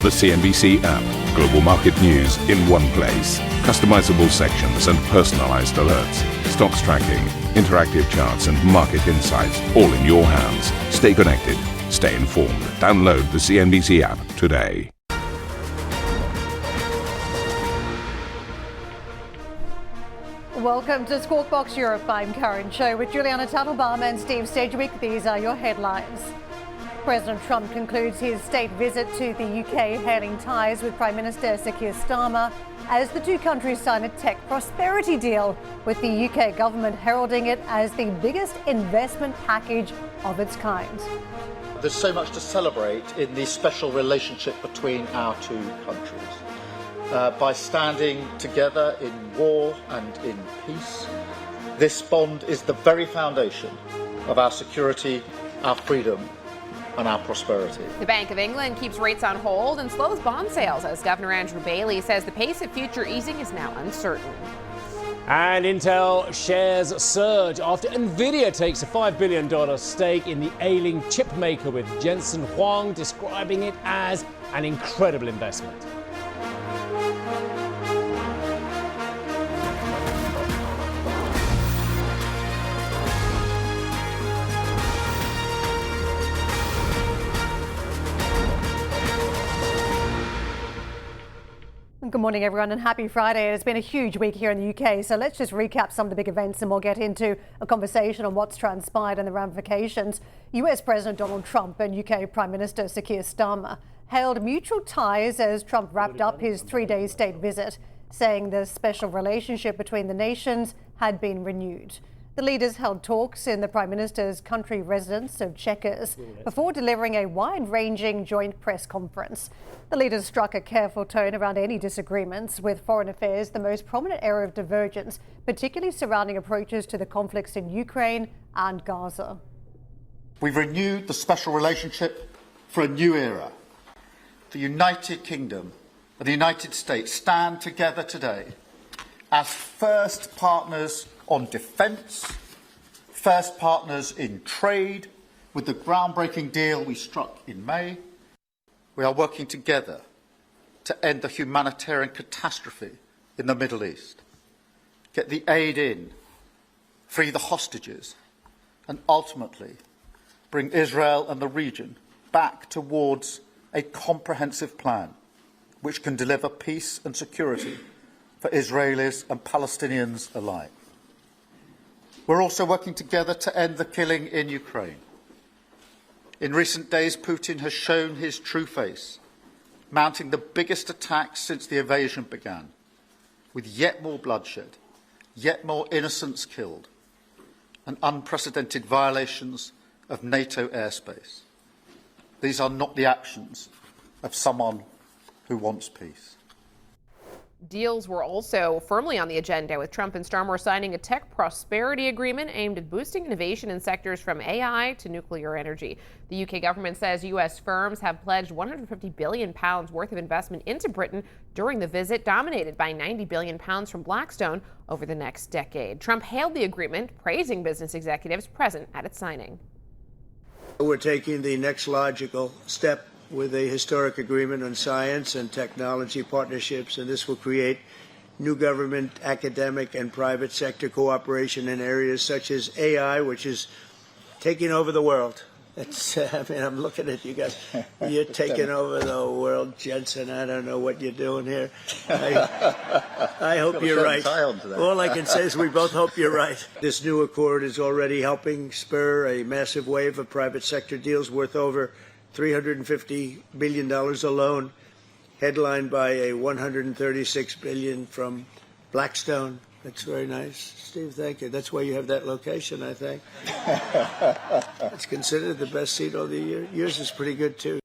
The CNBC app. Global market news in one place. Customizable sections and personalized alerts. Stocks tracking, interactive charts and market insights all in your hands. Stay connected. Stay informed. Download the CNBC app today. Welcome to Squawk Box Europe. I'm Karen Cho with Juliana Tuttlebum and Steve Sedgwick. These are your headlines. President Trump concludes his state visit to the UK, hailing ties with Prime Minister Sir Keir Starmer as the two countries sign a tech prosperity deal, with the UK government heralding it as the biggest investment package of its kind. There's so much to celebrate in the special relationship between our two countries. By standing together in war and in peace, this bond is the very foundation of our security, our freedom and our prosperity. The Bank of England keeps rates on hold and slows bond sales as Governor Andrew Bailey says the pace of future easing is now uncertain. And Intel shares surge after Nvidia takes a $5 billion stake in the ailing chip maker, with Jensen Huang describing it as an incredible investment. Good morning, everyone, and happy Friday. It's been a huge week here in the UK, so let's just recap some of the big events and we'll get into a conversation on what's transpired and the ramifications. US President Donald Trump and UK Prime Minister Sir Keir Starmer hailed mutual ties as Trump wrapped up his three-day state visit, saying the special relationship between the nations had been renewed. The leaders held talks in the Prime Minister's country residence of Chequers before delivering a wide-ranging joint press conference. The leaders struck a careful tone around any disagreements, with foreign affairs the most prominent area of divergence, particularly surrounding approaches to the conflicts in Ukraine and Gaza. We've renewed the special relationship for a new era. The United Kingdom and the United States stand together today as first partners on defence, first partners in trade, with the groundbreaking deal we struck in May. We are working together to end the humanitarian catastrophe in the Middle East, get the aid in, free the hostages, and ultimately bring Israel and the region back towards a comprehensive plan which can deliver peace and security for Israelis and Palestinians alike. We're also working together to end the killing in Ukraine. In recent days, Putin has shown his true face, mounting the biggest attacks since the invasion began, with yet more bloodshed, yet more innocents killed, and unprecedented violations of NATO airspace. These are not the actions of someone who wants peace. Deals were also firmly on the agenda, with Trump and Starmer signing a tech prosperity agreement aimed at boosting innovation in sectors from AI to nuclear energy. The UK government says US firms have pledged £150 billion worth of investment into Britain during the visit, dominated by £90 billion from Blackstone over the next decade. Trump hailed the agreement, praising business executives present at its signing. We're taking the next logical step with a historic agreement on science and technology partnerships, and this will create new government, academic, and private sector cooperation in areas such as AI, which is taking over the world. I'm looking at you guys. You're taking over the world, Jensen. I don't know what you're doing here. I hope you're right. All I can say is we both hope you're right. This new accord is already helping spur a massive wave of private sector deals worth over $350 billion alone, headlined by a $136 billion from Blackstone. That's very nice. Steve, thank you. That's why you have that location, I think. It's considered the best seat of the year. Yours is pretty good, too.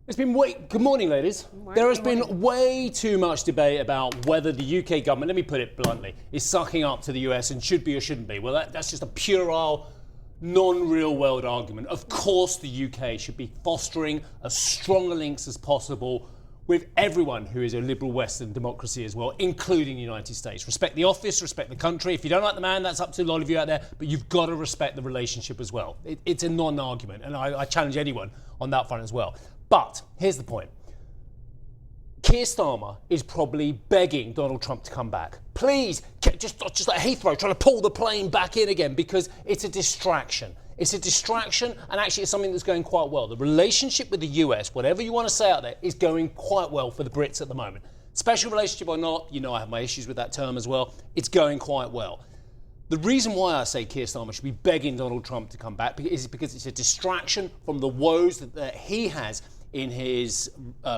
It's been good morning, ladies. There has been way too much debate about whether the UK government, let me put it bluntly, is sucking up to the US and should be or shouldn't be. Well, that's just a puerile, non-real world argument. Of course the UK should be fostering as strong links as possible with everyone who is a liberal Western democracy as well, including the United States. Respect the office, respect the country. If you don't like the man, that's up to a lot of you out there, but you've got to respect the relationship as well. It's a non-argument, and I challenge anyone on that front as well. But here's the point. Keir Starmer is probably begging Donald Trump to come back. Please, just like Heathrow, trying to pull the plane back in again because it's a distraction. It's a distraction, and actually it's something that's going quite well. The relationship with the US, whatever you want to say out there, is going quite well for the Brits at the moment. Special relationship or not, you know I have my issues with that term as well. It's going quite well. The reason why I say Keir Starmer should be begging Donald Trump to come back is because it's a distraction from the woes that he has in his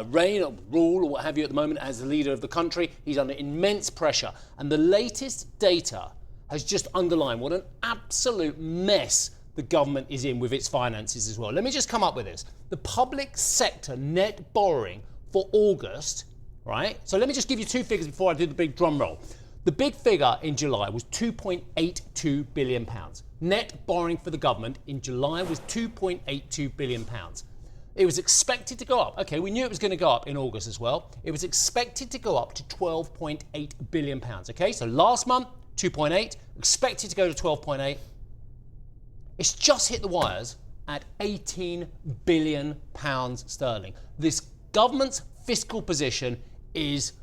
reign or rule or what have you at the moment as the leader of the country. He's under immense pressure. And the latest data has just underlined what an absolute mess the government is in with its finances as well. Let me just come up with this. The public sector net borrowing for August, right? So let me just give you two figures before I do the big drum roll. The big figure in July was £2.82 billion. Net borrowing for the government in July was £2.82 billion. It was expected to go up. Okay, we knew it was going to go up in August as well. It was expected to go up to £12.8 billion. Okay, so last month, 2.8, expected to go to 12.8. It's just hit the wires at £18 billion sterling. This government's fiscal position is,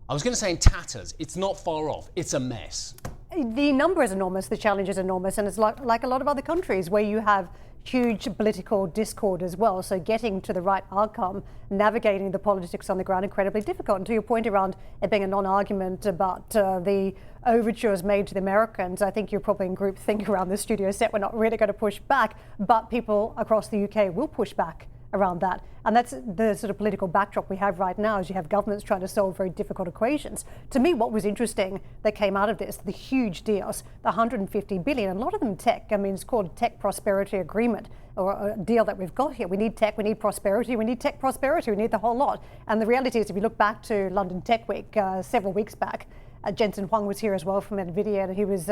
I was going to say in tatters, it's not far off. It's a mess. The number is enormous, the challenge is enormous, and it's like a lot of other countries where you have huge political discord as well. So getting to the right outcome, navigating the politics on the ground, incredibly difficult. And to your point around it being a non-argument about the overtures made to the Americans, I think you're probably in group think around the studio set. We're not really going to push back, but people across the UK will push back around that. And that's the sort of political backdrop we have right now, as you have governments trying to solve very difficult equations. To me, what was interesting that came out of this, the huge deals, the 150 billion, a lot of them tech. I mean, it's called Tech Prosperity Agreement, or a deal that we've got here. We need tech, we need prosperity, we need tech prosperity, we need the whole lot. And the reality is, if you look back to London Tech Week several weeks back, Jensen Huang was here as well from Nvidia, and he was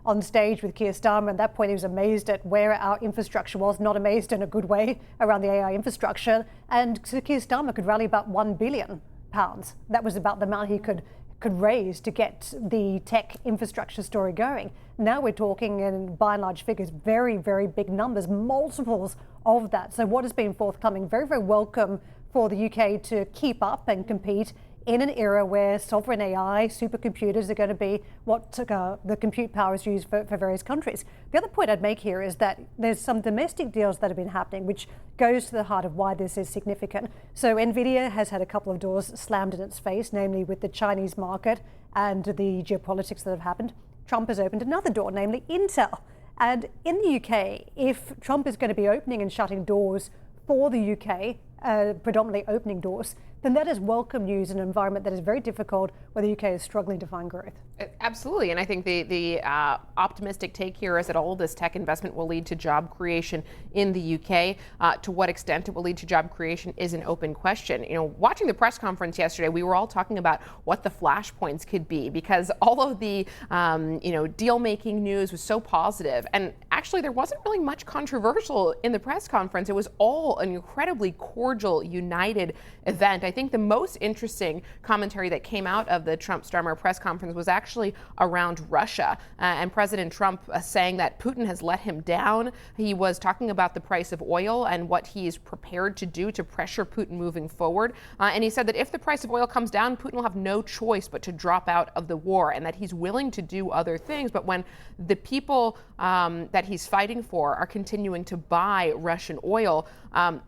on stage with Keir Starmer. At that point, he was amazed at where our infrastructure was, not amazed in a good way around the AI infrastructure. And so Keir Starmer could rally about £1 billion. That was about the amount he could raise to get the tech infrastructure story going. Now we're talking in by and large figures, very, very big numbers, multiples of that. So what has been forthcoming, very, very welcome for the UK to keep up and compete in an era where sovereign AI, supercomputers are going to be what the compute power is used for various countries. The other point I'd make here is that there's some domestic deals that have been happening, which goes to the heart of why this is significant. So Nvidia has had a couple of doors slammed in its face, namely with the Chinese market and the geopolitics that have happened. Trump has opened another door, namely Intel. And in the UK, if Trump is going to be opening and shutting doors for the UK, predominantly opening doors, then that is welcome news in an environment that is very difficult where the UK is struggling to find growth. Absolutely, and I think the optimistic take here is that all of this tech investment will lead to job creation in the UK. To what extent it will lead to job creation is an open question. You know, watching the press conference yesterday, we were all talking about what the flashpoints could be because all of the deal-making news was so positive, and actually there wasn't really much controversial in the press conference. It was all an incredibly cordial, united event. I think the most interesting commentary that came out of the Trump-Starmer press conference was actually around Russia and President Trump saying that Putin has let him down. He was talking about the price of oil and what he's prepared to do to pressure Putin moving forward. And he said that if the price of oil comes down, Putin will have no choice but to drop out of the war and that he's willing to do other things. But when the people that he's fighting for are continuing to buy Russian oil,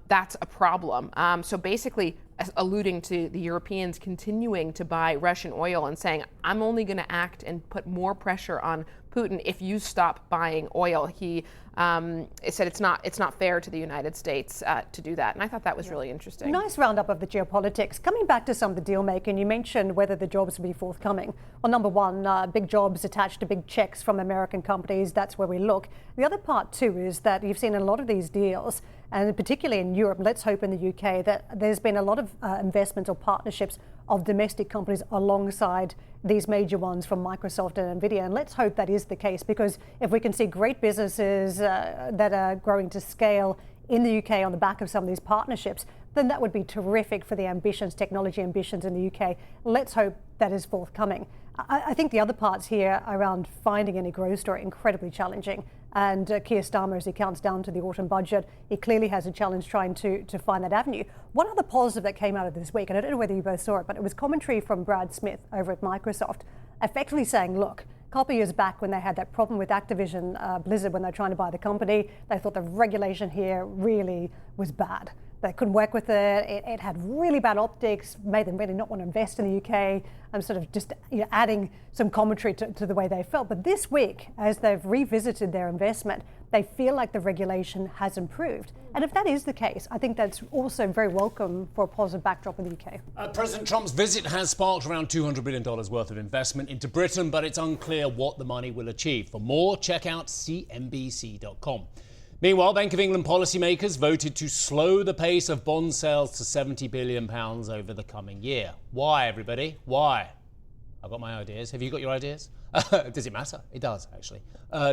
that's a problem. So basically, alluding to the Europeans continuing to buy Russian oil and saying, I'm only going to act and put more pressure on Putin if you stop buying oil. He said it's not fair to the United States to do that. And I thought that was really interesting. Nice roundup of the geopolitics. Coming back to some of the deal making, you mentioned whether the jobs will be forthcoming. Well, number one, big jobs attached to big checks from American companies. That's where we look. The other part too is that you've seen a lot of these deals, and particularly in Europe, let's hope in the UK, that there's been a lot of investments or partnerships of domestic companies alongside these major ones from Microsoft and Nvidia. And let's hope that is the case, because if we can see great businesses that are growing to scale in the UK on the back of some of these partnerships, then that would be terrific for the ambitions, technology ambitions in the UK. Let's hope that is forthcoming. I think the other parts here around finding any growth story incredibly challenging. And Keir Starmer, as he counts down to the autumn budget, he clearly has a challenge trying to find that avenue. One other positive that came out of this week, and I don't know whether you both saw it, but it was commentary from Brad Smith over at Microsoft, effectively saying, look, a couple of years back when they had that problem with Activision Blizzard when they were trying to buy the company, they thought the regulation here really was bad. They couldn't work with it. It had really bad optics, made them really not want to invest in the UK. I'm sort of just adding some commentary to the way they felt. But this week, as they've revisited their investment, they feel like the regulation has improved. And if that is the case, I think that's also very welcome for a positive backdrop in the UK. President Trump's visit has sparked around $200 billion worth of investment into Britain, but it's unclear what the money will achieve. For more, check out CNBC.com. Meanwhile, Bank of England policymakers voted to slow the pace of bond sales to £70 billion over the coming year. Why, everybody? Why? I've got my ideas. Have you got your ideas? Does it matter? It does, actually.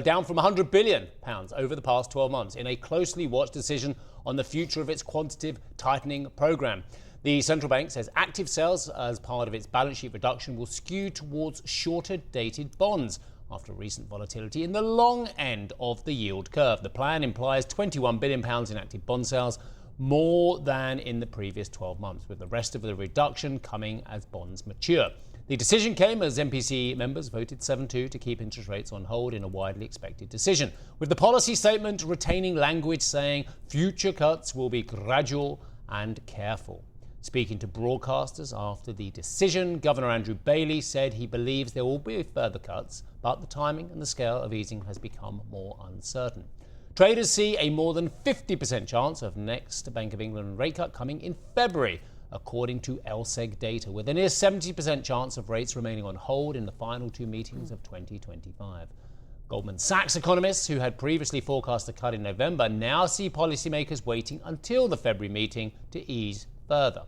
Down from £100 billion over the past 12 months in a closely watched decision on the future of its quantitative tightening programme. The central bank says active sales as part of its balance sheet reduction will skew towards shorter-dated bonds after recent volatility in the long end of the yield curve. The plan implies £21 billion in active bond sales, more than in the previous 12 months, with the rest of the reduction coming as bonds mature. The decision came as MPC members voted 7-2 to keep interest rates on hold in a widely expected decision, with the policy statement retaining language saying future cuts will be gradual and careful. Speaking to broadcasters after the decision, Governor Andrew Bailey said he believes there will be further cuts, but the timing and the scale of easing has become more uncertain. Traders see a more than 50% chance of next Bank of England rate cut coming in February, according to LSEG data, with a near 70% chance of rates remaining on hold in the final two meetings of 2025. Goldman Sachs economists, who had previously forecast a cut in November, now see policymakers waiting until the February meeting to ease further.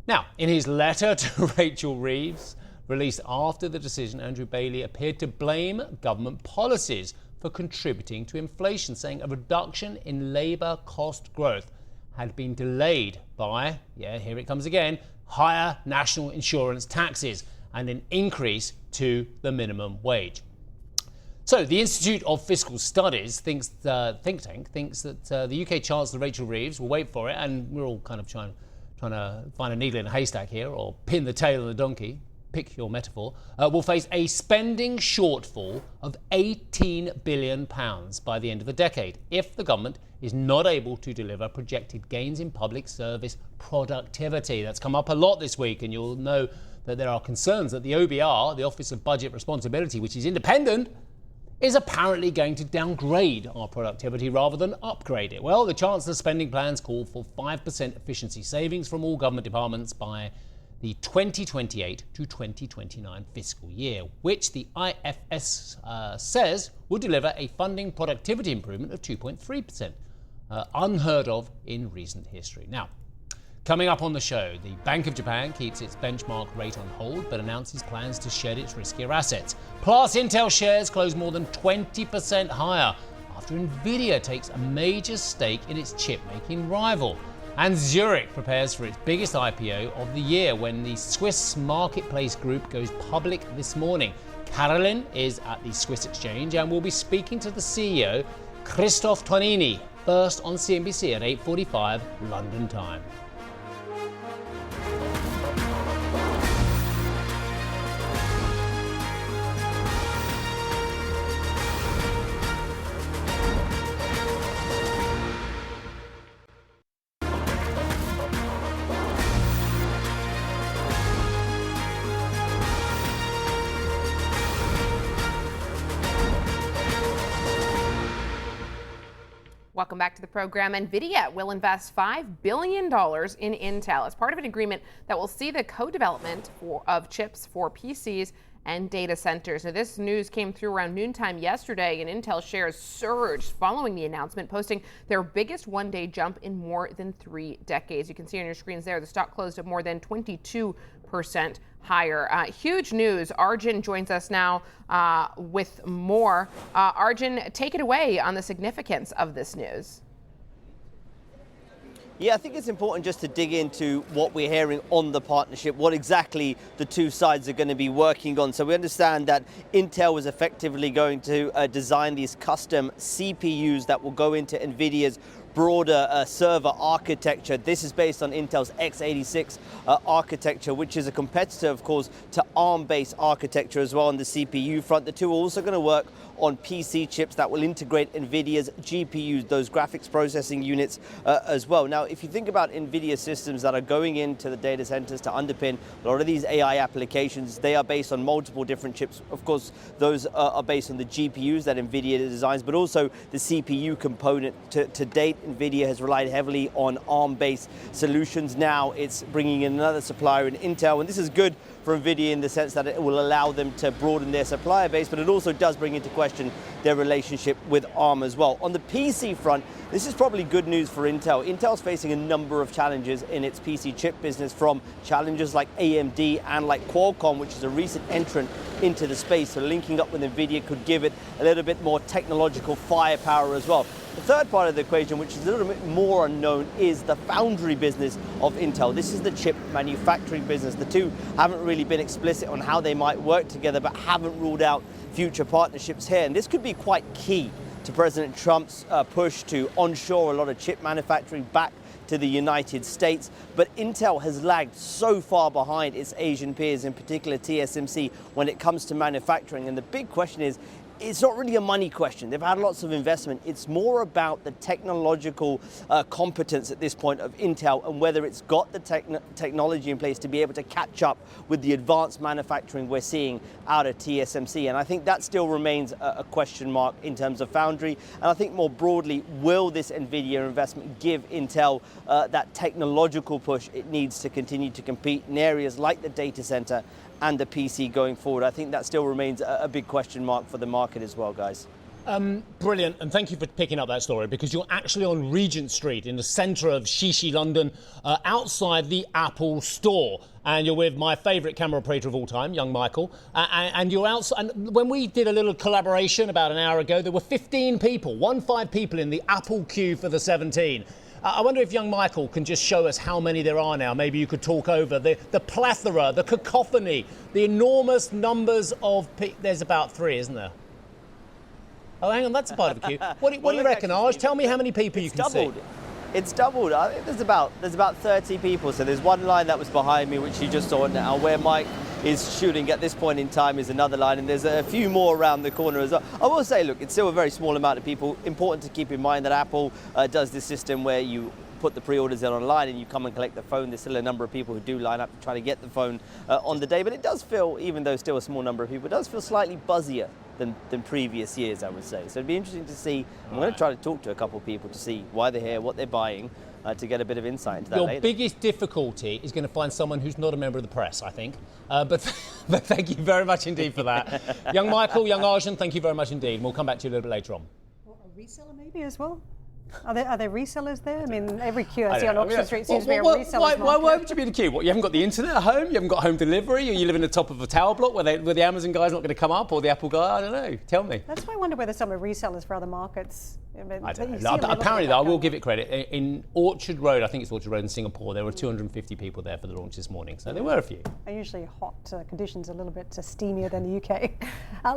Now, in his letter to Rachel Reeves, released after the decision, Andrew Bailey appeared to blame government policies for contributing to inflation, saying a reduction in labour cost growth had been delayed by, here it comes again, higher national insurance taxes and an increase to the minimum wage. So the Institute of Fiscal Studies think tank thinks that the UK Chancellor Rachel Reeves, will wait for it, and we're all kind of trying to find a needle in a haystack here, or pin the tail on the donkey, pick your metaphor, will face a spending shortfall of £18 billion by the end of the decade if the government is not able to deliver projected gains in public service productivity. That's come up a lot this week, and you'll know that there are concerns that the OBR, the Office of Budget Responsibility, which is independent, is apparently going to downgrade our productivity rather than upgrade it. Well, the Chancellor's spending plans call for 5% efficiency savings from all government departments by the 2028 to 2029 fiscal year, which the IFS says would deliver a funding productivity improvement of 2.3%, unheard of in recent history. Now, coming up on the show, the Bank of Japan keeps its benchmark rate on hold but announces plans to shed its riskier assets. Plus, Intel shares close more than 20% higher after Nvidia takes a major stake in its chip-making rival. And Zurich prepares for its biggest IPO of the year when the Swiss marketplace group goes public this morning. Carolyn is at the Swiss exchange and will be speaking to the CEO, Christoph Tonini, first on CNBC at 8:45 London time. Welcome back to the program. Nvidia will invest $5 billion in Intel as part of an agreement that will see the co-development of chips for PCs and data centers. Now, this news came through around noontime yesterday, and Intel shares surged following the announcement, posting their biggest one-day jump in more than 3 decades. You can see on your screens there, the stock closed at more than 22% higher. Huge news. Arjun joins us now with more. Arjun, take it away on the significance of this news. Yeah, I think it's important just to dig into what we're hearing on the partnership, what exactly the two sides are going to be working on. So we understand that Intel is effectively going to design these custom CPUs that will go into Nvidia's broader server architecture. This is based on Intel's x86 architecture, which is a competitor, of course, to ARM-based architecture as well on the CPU front. The two are also going to work on PC chips that will integrate Nvidia's GPUs, those graphics processing units as well. Now, if you think about Nvidia systems that are going into the data centers to underpin a lot of these AI applications, they are based on multiple different chips. Of course, those are based on the GPUs that Nvidia designs, but also the CPU component. To date, Nvidia has relied heavily on ARM-based solutions. Now it's bringing in another supplier in Intel, and this is good for Nvidia in the sense that it will allow them to broaden their supplier base, but it also does bring into question their relationship with ARM as well. On the PC front, this is probably good news for Intel. Intel's facing a number of challenges in its PC chip business, from challenges like AMD and like Qualcomm, which is a recent entrant into the space. So linking up with Nvidia could give it a little bit more technological firepower as well. The third part of the equation, which is a little bit more unknown, is the foundry business of Intel. This is the chip manufacturing business. The two haven't really been explicit on how they might work together, but haven't ruled out future partnerships here. And this could be quite key to President Trump's push to onshore a lot of chip manufacturing back to the United States. But Intel has lagged so far behind its Asian peers, in particular TSMC, when it comes to manufacturing. And the big question is, it's not really a money question. They've had lots of investment. It's more about the technological competence at this point of Intel, and whether it's got the technology in place to be able to catch up with the advanced manufacturing we're seeing out of TSMC. And I think that still remains a question mark in terms of foundry. And I think more broadly, will this Nvidia investment give Intel that technological push it needs to continue to compete in areas like the data center and the PC going forward? I think that still remains a big question mark for the market as well, guys. Brilliant, and thank you for picking up that story, because you're actually on Regent Street in the centre of Shishi, London, outside the Apple store. And you're with my favourite camera operator of all time, young Michael. And you're outside. And when we did a little collaboration about an hour ago, there were 15 people in the Apple queue for the 17. I wonder if young Michael can just show us how many there are now. Maybe you could talk over the plethora, the cacophony, the enormous numbers of there's about 3, isn't there? Oh, hang on, that's a part of the queue. What do you reckon, Arj? Tell me how many people you can see. It's doubled. I think there's about 30 people. So there's one line that was behind me, which you just saw now, where Mike is shooting at this point in time is another line, and there's a few more around the corner as well. I will say, look, it's still a very small amount of people. Important to keep in mind that Apple does this system where you put the pre-orders in online and you come and collect the phone. There's still a number of people who do line up to try to get the phone on the day, but it does feel, even though still a small number of people, it does feel slightly buzzier than previous years, I would say. So it'd be interesting to see. I'm going to try to talk to a couple of people to see why they're here, what they're buying, to get a bit of insight into that later. Your biggest difficulty is going to find someone who's not a member of the press, I think. But thank you very much indeed for that. Young Michael, young Arjun, thank you very much indeed. We'll come back to you a little bit later on. Well, a reseller maybe as well? Are there resellers there? I mean, every queue I see on Oxford Street seems to be a reseller's why would you be in a queue? What, you haven't got the internet at home? You haven't got home delivery? Or you live in the top of a tower block where the Amazon guy's not going to come up, or the Apple guy? I don't know. Tell me. That's why I wonder whether some are resellers for other markets. I don't know. Apparently, though, I will give it credit. In Orchard Road, I think it's Orchard Road in Singapore, there were 250 people there for the launch this morning. So there were a few. And usually hot conditions, a little bit steamier than the UK.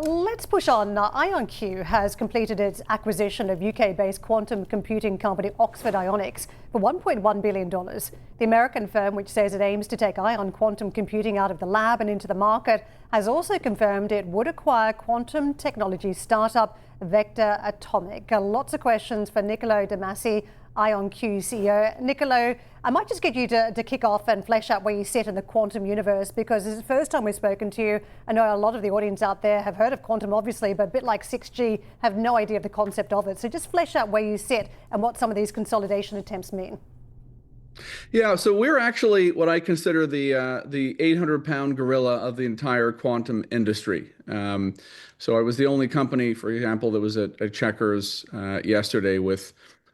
Let's push on. IonQ has completed its acquisition of UK-based quantum computing company Oxford Ionics for $1.1 billion. The American firm, which says it aims to take ion quantum computing out of the lab and into the market, has also confirmed it would acquire quantum technology startup Vector Atomic. Lots of questions for Niccolo De Masi, IonQ CEO. Niccolo, I might just get you to kick off and flesh out where you sit in the quantum universe, because this is the first time we've spoken to you. I know a lot of the audience out there have heard of quantum, obviously, but a bit like 6G, have no idea of the concept of it. So just flesh out where you sit and what some of these consolidation attempts mean. Yeah, so we're actually what I consider the 800-pound gorilla of the entire quantum industry. So I was the only company, for example, that was at Checkers yesterday with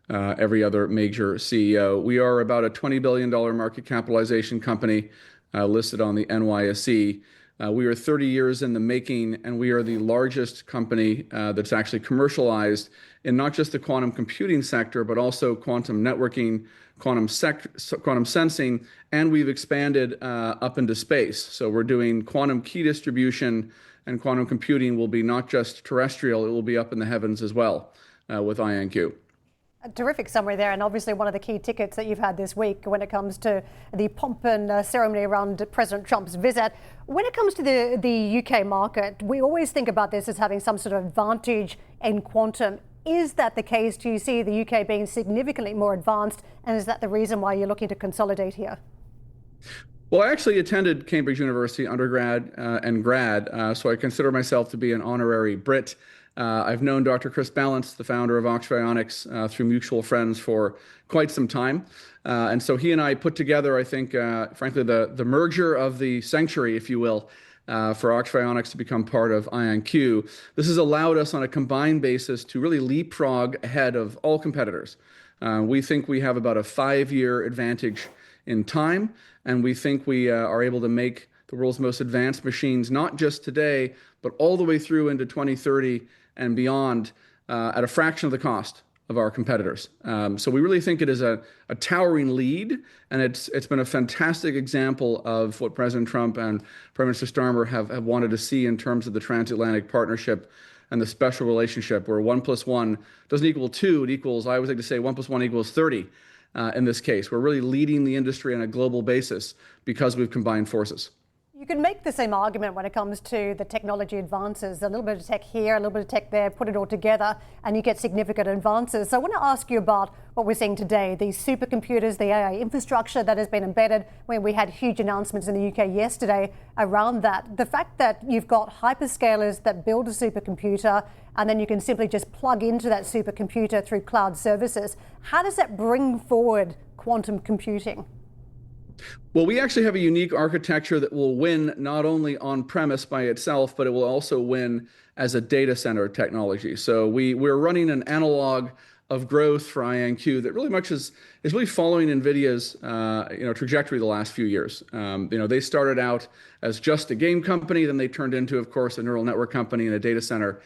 every other major CEO. We are about a $20 billion market capitalization company listed on the NYSE. We are 30 years in the making, and we are the largest company that's actually commercialized in not just the quantum computing sector, but also quantum networking, quantum sensing, and we've expanded up into space. So we're doing quantum key distribution, and quantum computing will be not just terrestrial, it will be up in the heavens as well with IonQ. A terrific summary there, and obviously one of the key tickets that you've had this week when it comes to the pomp and ceremony around President Trump's visit. When it comes to the UK market, we always think about this as having some sort of advantage in quantum. Is that the case? Do you see the UK being significantly more advanced, and is that the reason why you're looking to consolidate here? Well, I actually attended Cambridge University undergrad and grad, so I consider myself to be an honorary Brit. I've known Dr. Chris Ballance, the founder of Oxford Ionics, through mutual friends for quite some time. And so he and I put together, I think, frankly, the merger of the century, if you will, for Oxford Ionics to become part of IonQ. This has allowed us on a combined basis to really leapfrog ahead of all competitors. We think we have about a 5-year advantage in time, and we think we are able to make the world's most advanced machines, not just today, but all the way through into 2030 and beyond at a fraction of the cost of our competitors. So we really think it is a towering lead, and it's been a fantastic example of what President Trump and Prime Minister Starmer have wanted to see in terms of the transatlantic partnership and the special relationship where 1 + 1 doesn't equal 2, it equals, I always like to say 1 + 1 = 30 in this case. We're really leading the industry on a global basis because we've combined forces. You can make the same argument when it comes to the technology advances. A little bit of tech here, a little bit of tech there, put it all together, and you get significant advances. So I want to ask you about what we're seeing today, these supercomputers, the AI infrastructure that has been embedded, when we had huge announcements in the UK yesterday around that. The fact that you've got hyperscalers that build a supercomputer, and then you can simply just plug into that supercomputer through cloud services. How does that bring forward quantum computing? Well, we actually have a unique architecture that will win not only on premise by itself, but it will also win as a data center technology. So we're running an analog of growth for IonQ that really much is really following Nvidia's trajectory the last few years. They started out as just a game company, then they turned into, of course, a neural network company and a data center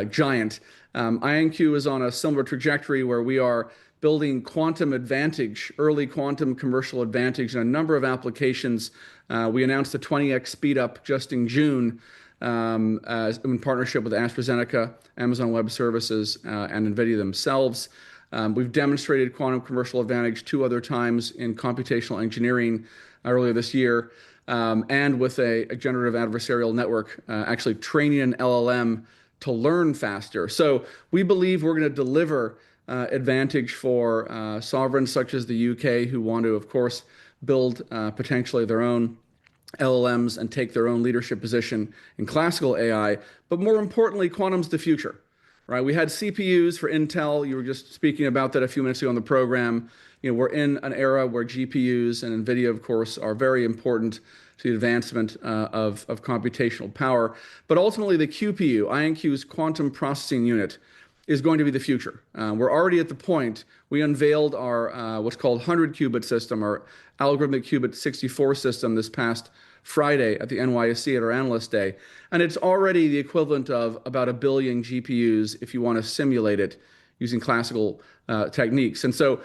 giant. IonQ is on a similar trajectory where we are building quantum advantage, early quantum commercial advantage in a number of applications. We announced a 20x speed up just in June in partnership with AstraZeneca, Amazon Web Services, and Nvidia themselves. We've demonstrated quantum commercial advantage 2 other times in computational engineering earlier this year, and with a generative adversarial network, actually training an LLM to learn faster. So we believe we're going to deliver advantage for sovereigns such as the UK, who want to, of course, build potentially their own LLMs and take their own leadership position in classical AI. But more importantly, quantum's the future, right? We had CPUs for Intel. You were just speaking about that a few minutes ago on the program. We're in an era where GPUs and Nvidia, of course, are very important to the advancement of computational power. But ultimately, the QPU, IonQ's quantum processing unit, is going to be the future. We're already at the point, we unveiled our what's called 100-qubit system, our algorithmic qubit 64 system this past Friday at the NYSE at our Analyst Day. And it's already the equivalent of about 1 billion GPUs if you want to simulate it using classical techniques. And so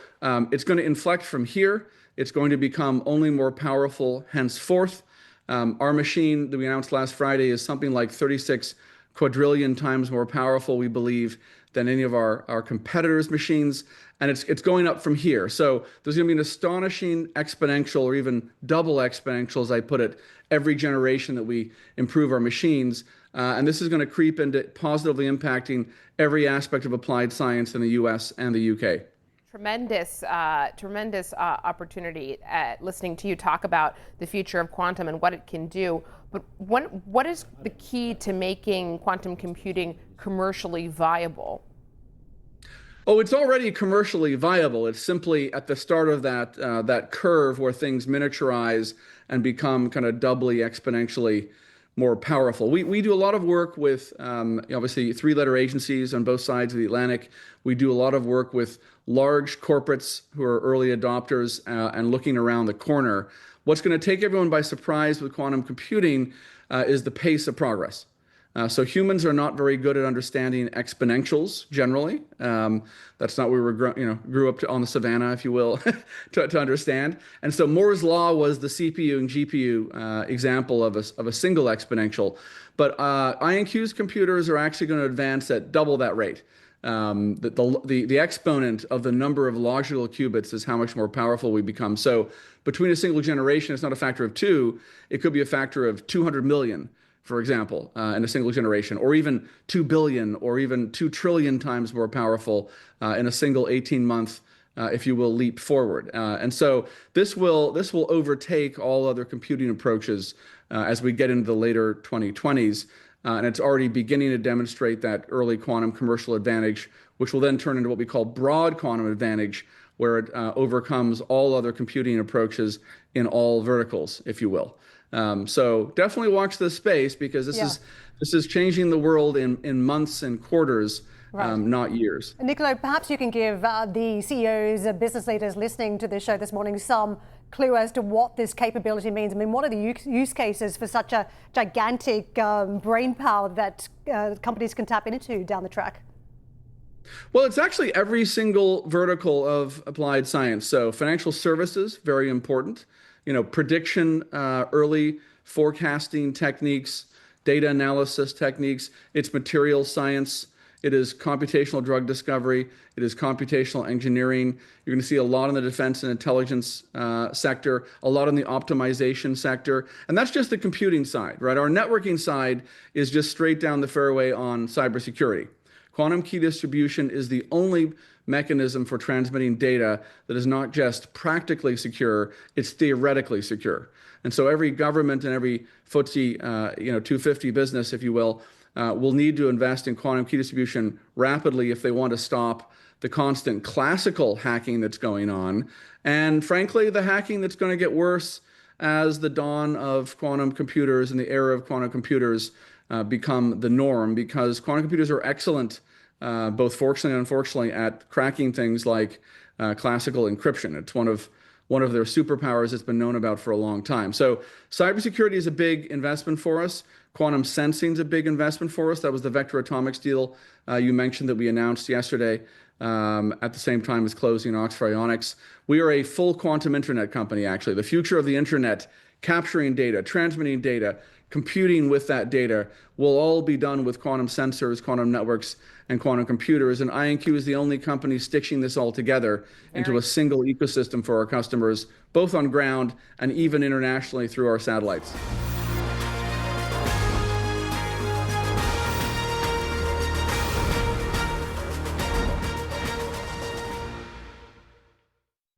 it's going to inflect from here. It's going to become only more powerful henceforth. Our machine that we announced last Friday is something like 36 quadrillion times more powerful, we believe, than any of our competitors' machines, and it's going up from here. So there's going to be an astonishing exponential, or even double exponential, as I put it, every generation that we improve our machines, and this is going to creep into positively impacting every aspect of applied science in the US and the UK. Tremendous opportunity listening to you talk about the future of quantum and what it can do. But what is the key to making quantum computing commercially viable? Oh, it's already commercially viable. It's simply at the start of that curve where things miniaturize and become kind of doubly exponentially more powerful. We do a lot of work with obviously three-letter agencies on both sides of the Atlantic. We do a lot of work with large corporates who are early adopters and looking around the corner. What's going to take everyone by surprise with quantum computing is the pace of progress. So humans are not very good at understanding exponentials generally. That's not where we grew up on the savannah, if you will, to understand. And so Moore's law was the CPU and GPU example of a single exponential. But IonQ's computers are actually going to advance at double that rate. The exponent of the number of logical qubits is how much more powerful we become. So between a single generation, it's not a factor of 2. It could be a factor of 200 million. For example, in a single generation, or even 2 billion, or even 2 trillion times more powerful in a single 18-month, if you will, leap forward. And so this will overtake all other computing approaches as we get into the later 2020s. And it's already beginning to demonstrate that early quantum commercial advantage, which will then turn into what we call broad quantum advantage, where it overcomes all other computing approaches in all verticals, if you will. So definitely watch this space, because this is changing the world in months and quarters, not years. Niccolo, perhaps you can give the CEOs, business leaders listening to this show this morning some clue as to what this capability means. I mean, what are the use cases for such a gigantic brain power that companies can tap into down the track? Well, it's actually every single vertical of applied science. So financial services, very important. Prediction, early forecasting techniques, data analysis techniques. It's material science. It is computational drug discovery. It is computational engineering. You're going to see a lot in the defense and intelligence sector, a lot in the optimization sector. And that's just the computing side, right? Our networking side is just straight down the fairway on cybersecurity. Quantum key distribution is the only mechanism for transmitting data that is not just practically secure, it's theoretically secure. And so every government and every FTSE 250 business, if you will need to invest in quantum key distribution rapidly if they want to stop the constant classical hacking that's going on. And frankly, the hacking that's going to get worse as the dawn of quantum computers and the era of quantum computers become the norm, because quantum computers are excellent, both fortunately and unfortunately, at cracking things like classical encryption. It's one of their superpowers that's been known about for a long time. So cybersecurity is a big investment for us. Quantum sensing is a big investment for us. That was the Vector Atomics deal you mentioned that we announced yesterday at the same time as closing Oxford Ionics. We are a full quantum internet company, actually. The future of the internet, capturing data, transmitting data, computing with that data, will all be done with quantum sensors, quantum networks, and quantum computers. And IonQ is the only company stitching this all together into a single ecosystem for our customers, both on ground and even internationally through our satellites.